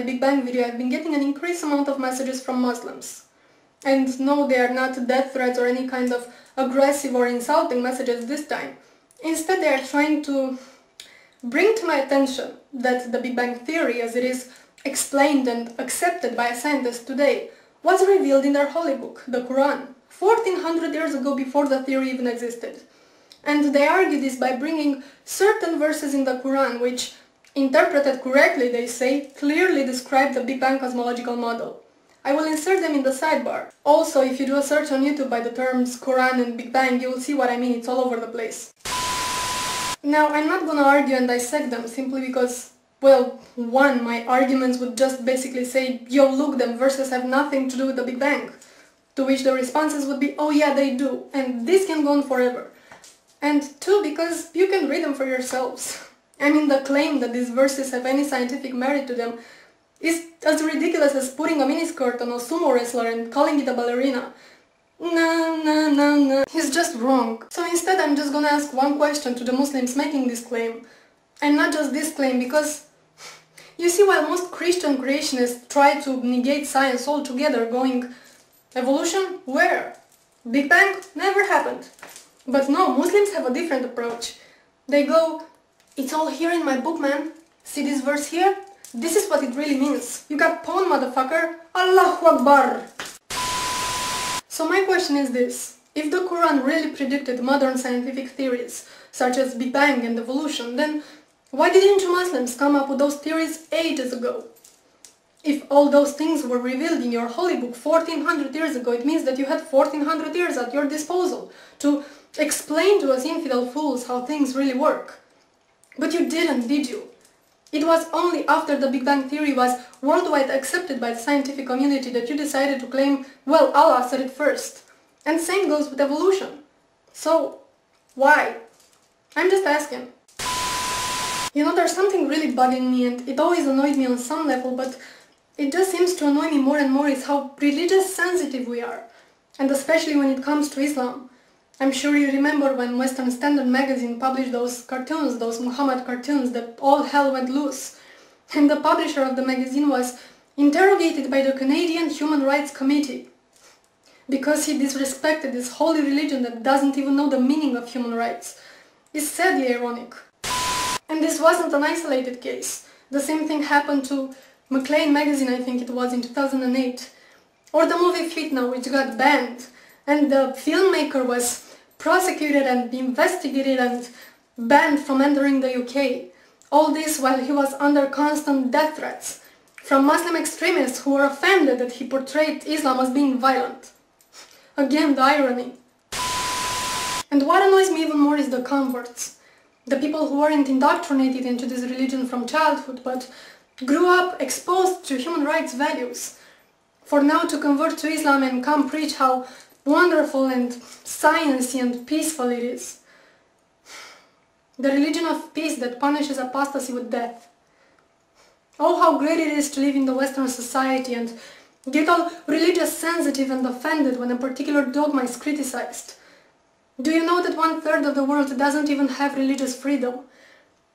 my Big Bang video, I've been getting an increased amount of messages from Muslims. And no, they are not death threats or any kind of aggressive or insulting messages this time. Instead, they are trying to bring to my attention that the Big Bang theory, as it is explained and accepted by scientists today, was revealed in their holy book, the Quran, 1400 years ago before the theory even existed. And they argue this by bringing certain verses in the Quran which, interpreted correctly, they say, clearly describe the Big Bang cosmological model. I will insert them in the sidebar. Also, if you do a search on YouTube by the terms Quran and Big Bang, you will see what I mean, it's all over the place. Now, I'm not gonna argue and dissect them simply because, well, one, my arguments would just basically say, yo, look, them verses have nothing to do with the Big Bang. To which the responses would be, oh yeah, they do, and this can go on forever. And two, because you can read them for yourselves. I mean, the claim that these verses have any scientific merit to them is as ridiculous as putting a miniskirt on a sumo wrestler and calling it a ballerina. No. He's just wrong. So instead I'm just gonna ask one question to the Muslims making this claim. And not just this claim, because you see, while most Christian creationists try to negate science altogether, going, evolution? Where? Big Bang? Never happened. But no, Muslims have a different approach. They go, it's all here in my book, man. See this verse here? This is what it really means. You got pawn, motherfucker. Allahu Akbar. So my question is this. If the Quran really predicted modern scientific theories, such as Big Bang and evolution, then why didn't you Muslims come up with those theories ages ago? If all those things were revealed in your holy book 1400 years ago, it means that you had 1400 years at your disposal to explain to us infidel fools how things really work. But you didn't, did you? It was only after the Big Bang theory was worldwide accepted by the scientific community that you decided to claim, well, Allah said it first. And same goes with evolution. So, why? I'm just asking. You know, there's something really bugging me, and it always annoyed me on some level, but it just seems to annoy me more and more, is how religious sensitive we are. And especially when it comes to Islam. I'm sure you remember when Western Standard magazine published those cartoons, those Muhammad cartoons, that all hell went loose. And the publisher of the magazine was interrogated by the Canadian Human Rights Committee because he disrespected this holy religion that doesn't even know the meaning of human rights. It's sadly ironic. And this wasn't an isolated case. The same thing happened to Maclean magazine, I think it was, in 2008. Or the movie Fitna, which got banned. And the filmmaker was prosecuted and investigated and banned from entering the UK. All this while he was under constant death threats from Muslim extremists who were offended that he portrayed Islam as being violent. Again, the irony. And what annoys me even more is the converts. The people who weren't indoctrinated into this religion from childhood, but grew up exposed to human rights values. For now to convert to Islam and come preach how wonderful and sciencey and peaceful it is. The religion of peace that punishes apostasy with death. Oh, how great it is to live in the Western society and get all religious sensitive and offended when a particular dogma is criticized. Do you know that 1/3 of the world doesn't even have religious freedom?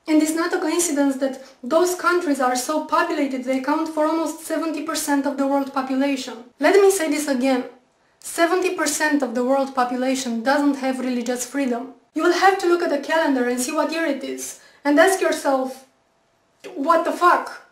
And it's not a coincidence that those countries are so populated, they account for almost 70% of the world population. Let me say this again. 70% of the world population doesn't have religious freedom. You will have to look at the calendar and see what year it is, and ask yourself, what the fuck?